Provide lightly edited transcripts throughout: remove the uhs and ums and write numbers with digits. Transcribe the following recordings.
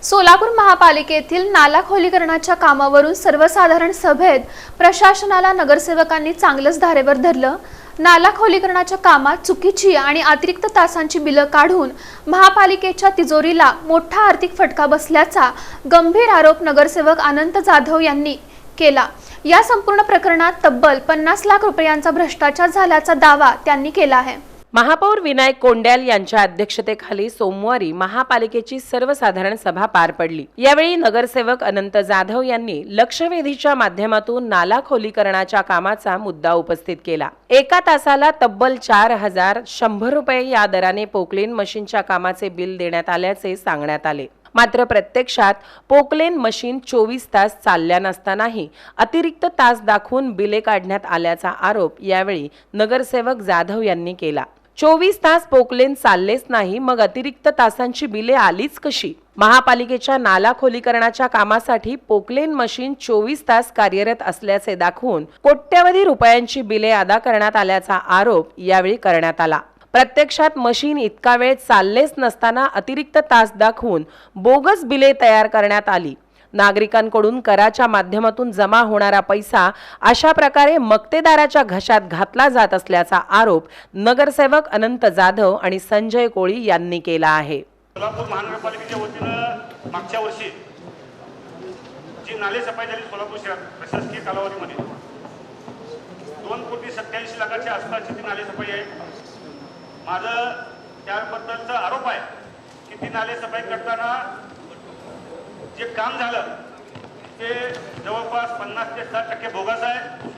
सोलापूर महापालिकेतील नाला खोलीकरणाच्या कामावरून सर्वसाधारण सभेत प्रशासनाला नगरसेवकांनी चांगलंच धारेवर धरलं। नाला खोलीकरणाच्या कामात चुकीची आणि अतिरिक्त तासांची बिलं काढून महापालिकेच्या तिजोरीला मोठा आर्थिक फटका बसल्याचा गंभीर आरोप नगरसेवक अनंत जाधव यांनी केला। या संपूर्ण प्रकरणात तब्बल 50 लाख रुपयांचा भ्रष्टाचार झाल्याचा दावा त्यांनी केला आहे। महापौर विनायक कोंड्याल यांच्या अध्यक्षतेखाली सोमवारी महापालिकेची सर्वसाधारण सभा पार पडली। यावेळी नगरसेवक अनंत जाधव यांनी लक्षवेधीच्या माध्यमातून नाला खोलीकरणाच्या कामाचा मुद्दा उपस्थित केला। एका तासाला तब्बल 4100 रुपये या दराने पोकलेन मशीनच्या कामाचे बिल देण्यात आल्याचे सांगण्यात आले। मात्र प्रत्यक्षात पोकलेन मशीन 24 तास चालल्या नसतानाही अतिरिक्त तास दाखवून बिले काढण्यात आल्याचा आरोप यावेळी नगरसेवक जाधव यांनी केला। 24 तास पोकलेन चाललेच नाही, मग अतिरिक्त तासांची बिले आलीच कशी? महापालिकेच्या नाला खोलीकरणाच्या कामासाठी पोकलेन मशीन 24 तास कार्यरत असल्याचे दाखवून कोट्यवधी रुपयांची बिले अदा करण्यात आल्याचा आरोप यावेळी करण्यात आला। प्रत्यक्षात मशीन इतका वेळ चाललेच नसताना अतिरिक्त तास दाखवून बोगस बिले तयार करण्यात आली। नागरिकांकडून कराच्या माध्यमातून जमा होणारा पैसा अशा प्रकारे मक्तेदाराच्या घशात घातला जात असल्याचा आरोप नगरसेवक अनंत जाधव आणि संजय कोळी यांनी केला आहे। सोलापूर महानगरपालिकेच्या वतीनं मागच्या वर्षी जी नाले सफाई झाली सोलापूर शहरात प्रशासकीय कालावधीमध्ये 2,87,00,000 आसपासची ती नाले सफाई आहे। माझं त्याबद्दलचा आरोप आहे की ती नाले सफाई करताना जे काम झालं ते जवळपास 50 ते 60% बोगस आहे।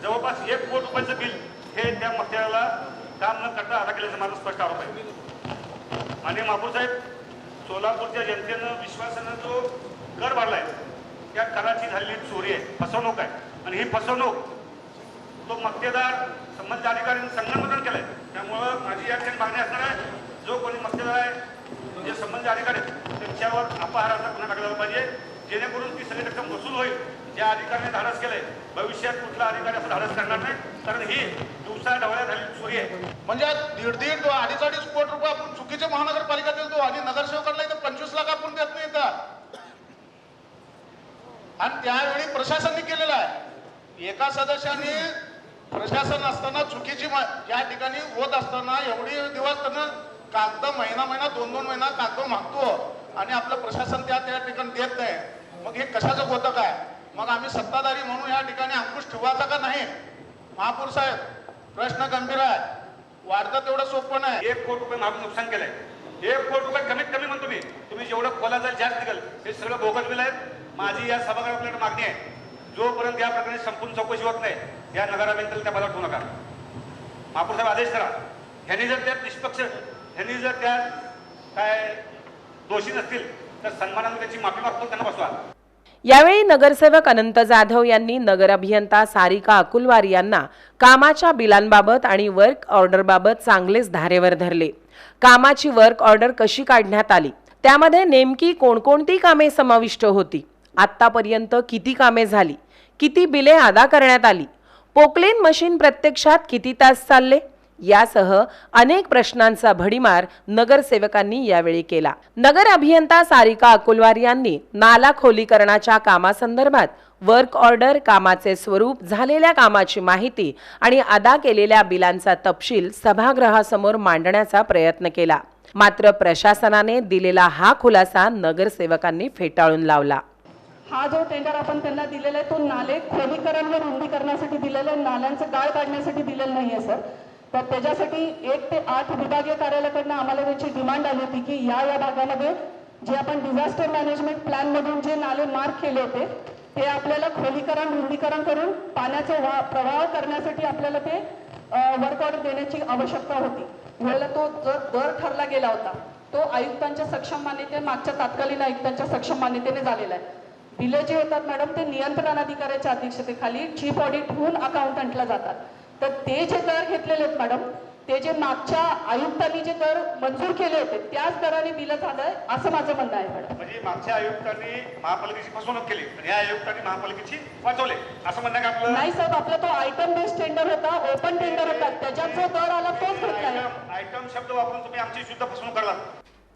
जवळपास 1 कोटी रुपयाचं बिल हे त्या मक्तेदाराला काम न करता अदा केल्याचा माझा स्पष्ट आरोप आहे। आणि महापौर साहेब, सोलापूरच्या जनतेनं विश्वासानं जो कर भरलाय त्या कराची झालेली चोरी आहे, फसवणूक आहे। आणि ही फसवणूक तो मक्तेदार संबंधित अधिकाऱ्यांनी संगनमतन केलंय। त्यामुळं माझी या ठिकाणी मागणी असणार आहे, जो कोणी मक्तेदार आहे, जे संबंधित अधिकारी त्यांच्यावर अपहाराचा गुन्हा टाकला पाहिजे, जेणेकरून ती सगळी रक्कम वसूल होईल। ज्या अधिकाऱ्याने धाडस केलंय भविष्यात कुठला अधिकारी असं धाडस करणार नाही, कारण ही दिवसा ढवळ्या झालेली चोरी आहे। म्हणजे 1.5-2.5 कोटी रुपये आपण चुकीचे महानगरपालिका देतो आणि नगरसेवकांना इथं 25 लाख आपण देत नाही इथं। आणि त्यावेळी प्रशासनाने केलेलं आहे। एका सदस्याने प्रशासन असताना चुकीची या ठिकाणी होत असताना एवढी दिवस त्यांना कागद महिना 2-2 महिना कागद मागतो आणि आपलं प्रशासन त्या ठिकाणी देत नाही। मग हे कशाचं होतं काय? मग आम्ही सत्ताधारी म्हणून या ठिकाणी अंकुश ठेवायचा का नाही? महापौर साहेब, प्रश्न गंभीर आहे, वाढतं तेवढं सोपं नाही। 1 कोटी रुपये महाग नुकसान केलंय। 1 कोटी रुपये कमीत कमी म्हणतो तुम्ही जेवढं खोला जाईल जास्त निघेल, हे सगळं बोगस बिल आहेत। माझी या सभागृहाकडे मागणी आहे, जोपर्यंत या प्रकरणी संपूर्ण चौकशी होत नाही या नगराभियंत्याला त्या पदावर ठेवू नका। महापौर साहेब आदेश करा, ह्यांनी जर त्यात निष्पक्ष, ह्यांनी जर त्यात काय दोषी नसतील तर सन्मानाने त्याची माफी मागतो त्यांना बसवा। यावेळी नगरसेवक अनंत जाधव यांनी नगर अभियंता सारिका अकुलवार यांना कामाच्या बिलांबाबत आणि वर्क ऑर्डरबाबत चांगलेच धारेवर धरले। कामाची वर्क ऑर्डर कशी काढण्यात आली, त्यामध्ये नेमकी कोणकोणती कामे समाविष्ट होती, आतापर्यंत किती कामे झाली, किती बिले अदा करण्यात आली, पोकलेन मशीन प्रत्यक्षात किती तास चालले, यासह अनेक प्रश्नांचा भडीमार नगरसेवकांनी यावेळी केला। नगर अभियंता सारिका अकुलवार यांनी नाला खोलीकरणाच्या कामासंदर्भात वर्क ऑर्डर, कामाचे स्वरूप, झालेल्या कामाची माहिती आणि अदा केलेल्या बिलांचा तपशील सभागृहासमोर मांडण्याचा प्रयत्न केला। मात्र प्रशासनाने दिलेला हा खुलासा नगरसेवकांनी फेटाळून लावला। हा जो टेंडर आपण त्यांना दिलेला आहे तो नाले खोलीकरण व रुंदीकरणासाठी दिलेला आहे, नाल्यांचं गाळ काढण्यासाठी दिलेलं नाहीये सर। तर त्याच्यासाठी 1 ते 8 विभागीय कार्यालयाकडनं आम्हाला त्याची डिमांड आली होती की या भागामध्ये जे आपण डिझास्टर मॅनेजमेंट प्लॅन मधून जे नाले मार्क केले होते ते आपल्याला खोलीकरण रुंदीकरण करून पाण्याचा प्रवाह करण्यासाठी आपल्याला ते वर्क ऑर्डर देण्याची आवश्यकता होती। वेळेला तो जर दर ठरला गेला होता तो आयुक्तांच्या सक्षम मान्यते, मागच्या तत्कालीन आयुक्तांच्या सक्षम मान्यतेने झालेला आहे। बिले जे होतात मॅडम ते नियंत्रण अधिकाऱ्याच्या अध्यक्षतेखाली चीफ ऑडिट होऊन अकाउंटंटला जातात। तर ते जे दर घेतलेले आहेत मॅडम, ते जे मागच्या आयुक्तांनी जे दर मंजूर केले होते त्याच दराने बिल झालंय असं माझं म्हणणं आहे मॅडम। म्हणजे मागच्या आयुक्तांनी महापालिकेची फसवणूक केली आणि या आयुक्तांनी महापालिकेची वाचवले असं म्हणणं का आपलं? नाही साहेब, आपला तो आयटम बेस्ड टेंडर होता, ओपन टेंडर होता, त्याच्यात जो दर आला तोच घेतला। आयटम शब्द वापरून तुम्ही आमची शुद्ध फसवणूक करला।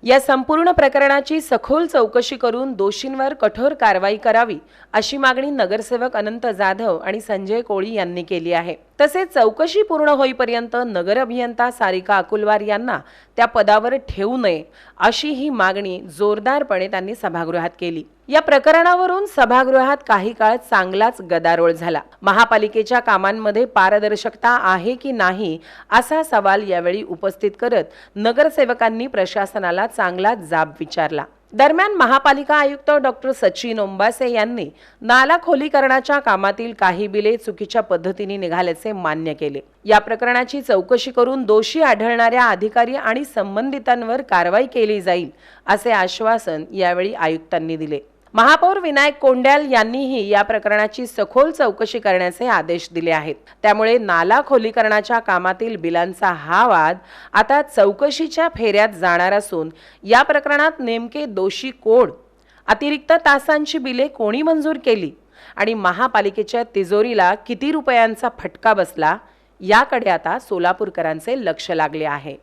या संपूर्ण प्रकरणाची सखोल चौकशी करून दोषींवर कठोर कारवाई करावी अशी मागणी नगरसेवक अनंत जाधव आणि संजय कोळी यांनी केली आहे। तसेच चौकशी पूर्ण होईपर्यंत नगर अभियंता सारिका अकुलवार यांना त्या पदावर ठेवू नये अशी ही मागणी जोरदारपणे त्यांनी सभागृहात केली। या प्रकरणावरून सभागृहात काही काळ चांगलाच गदारोळ झाला। महापालिकेच्या कामांमध्ये पारदर्शकता आहे की नाही असा सवाल यावेळी उपस्थित करत नगरसेवकांनी प्रशासनाला चांगला जाब विचारला। दरम्यान महापालिका आयुक्त डॉक्टर सचिन ओंबासे यांनी नाला खोलीकरणाच्या कामातील काही बिले चुकीच्या पद्धतीने निघाल्याचे मान्य केले। या प्रकरणाची चौकशी करून दोषी आढळणाऱ्या अधिकारी आणि संबंधितांवर कारवाई केली जाईल असे आश्वासन यावेळी आयुक्तांनी दिले। महापौर विनायक कोंड्याल यांनीही या प्रकरणाची सखोल चौकशी करण्याचे आदेश दिले आहेत। त्यामुळे नाला खोलीकरणाच्या कामातील बिलांचा हा वाद आता चौकशीच्या फेऱ्यात जाणार असून या प्रकरणात नेमके दोषी कोण, अतिरिक्त तासांची बिले कोणी मंजूर केली आणि महापालिकेच्या तिजोरीला किती रुपयांचा फटका बसला याकडे आता सोलापूरकरांचे लक्ष लागले आहे।